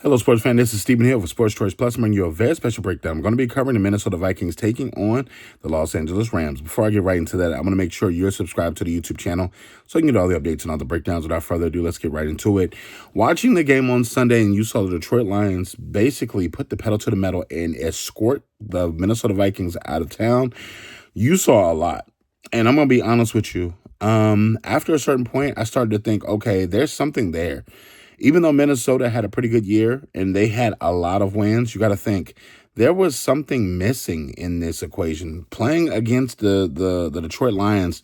Hello, sports fan. This is Stephen Hill for Sports Choice Plus. I'm bringing you a very special breakdown. I'm going to be covering the Minnesota Vikings taking on the Los Angeles Rams. Before I get right into that, I'm going to make sure you're subscribed to the YouTube channel so you can get all the updates and all the breakdowns. Without further ado, let's get right into it. Watching the game on Sunday, and you saw the Detroit Lions basically put the pedal to the metal and escort the Minnesota Vikings out of town. You saw a lot. And I'm going to be honest with you. After a certain point, I started to think, okay, there's something there. Even though Minnesota had a pretty good year and they had a lot of wins, you got to think there was something missing in this equation. Playing against the Detroit Lions,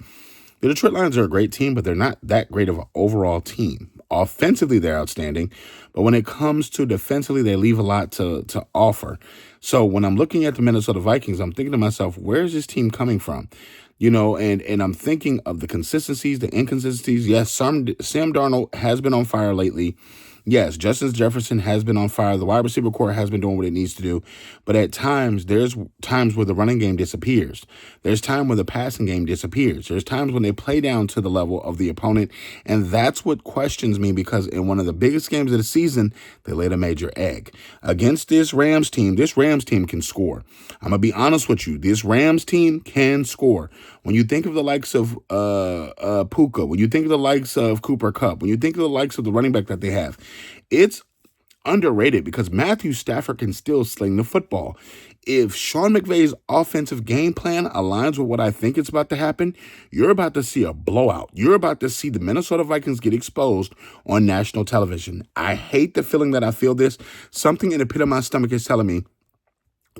the Detroit Lions are a great team, but they're not that great of an overall team. Offensively, they're outstanding, but when it comes to defensively, they leave a lot to offer. So when I'm looking at the Minnesota Vikings, I'm thinking to myself, where is this team coming from? You know, and I'm thinking of the consistencies, the inconsistencies. Yes, Sam Darnold has been on fire lately. Yes, Justin Jefferson has been on fire. The wide receiver core has been doing what it needs to do. But at times, there's times where the running game disappears. There's time where the passing game disappears. There's times when they play down to the level of the opponent. And that's what questions me, because in one of the biggest games of the season, they laid a major egg. Against this Rams team can score. I'm going to be honest with you. This Rams team can score. When you think of the likes of Puka, when you think of the likes of Cooper Kupp, when you think of the likes of the running back that they have, it's underrated because Matthew Stafford can still sling the football. If Sean McVay's offensive game plan aligns with what I think is about to happen, you're about to see a blowout. You're about to see the Minnesota Vikings get exposed on national television. I hate the feeling that I feel this. Something in the pit of my stomach is telling me,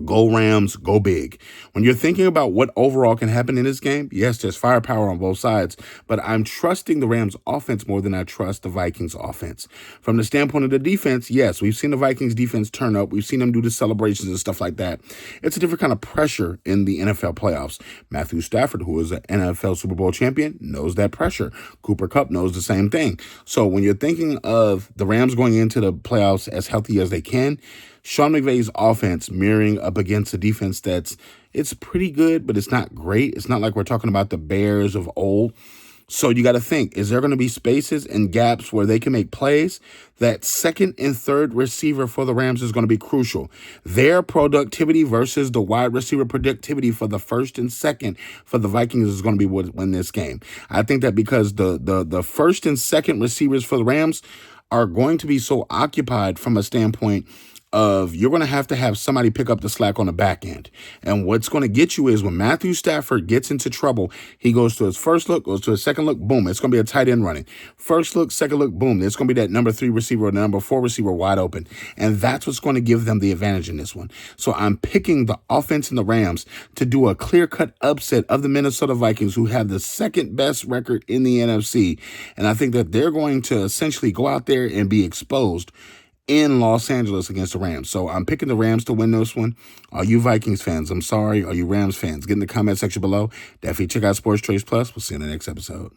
go Rams, go big. When you're thinking about what overall can happen in this game, yes, there's firepower on both sides, but I'm trusting the Rams offense more than I trust the Vikings offense. From the standpoint of the defense, yes, we've seen the Vikings defense turn up. We've seen them do the celebrations and stuff like that. It's a different kind of pressure in the NFL playoffs. Matthew Stafford, who is an NFL Super Bowl champion, knows that pressure. Cooper Kupp knows the same thing. So when you're thinking of the Rams going into the playoffs as healthy as they can, Sean McVay's offense mirroring up against a defense it's pretty good, but it's not great. It's not like we're talking about the Bears of old. So you got to think, is there going to be spaces and gaps where they can make plays? That second and third receiver for the Rams is going to be crucial. Their productivity versus the wide receiver productivity for the first and second for the Vikings is going to be what win this game. I think that because the first and second receivers for the Rams are going to be so occupied from a standpoint of you're going to have somebody pick up the slack on the back end. And what's going to get you is when Matthew Stafford gets into trouble, he goes to his first look, goes to his second look, boom, it's going to be a tight end running. First look, second look, boom, it's going to be that number 3 receiver or the number 4 receiver wide open. And that's what's going to give them the advantage in this one. So I'm picking the offense in the Rams to do a clear-cut upset of the Minnesota Vikings, who have the second best record in the NFC. And I think that they're going to essentially go out there and be exposed in Los Angeles against the Rams. So I'm picking the Rams to win this one. Are you Vikings fans? I'm sorry. Are you Rams fans? Get in the comment section below. Definitely check out Sports Choice Plus. We'll see you in the next episode.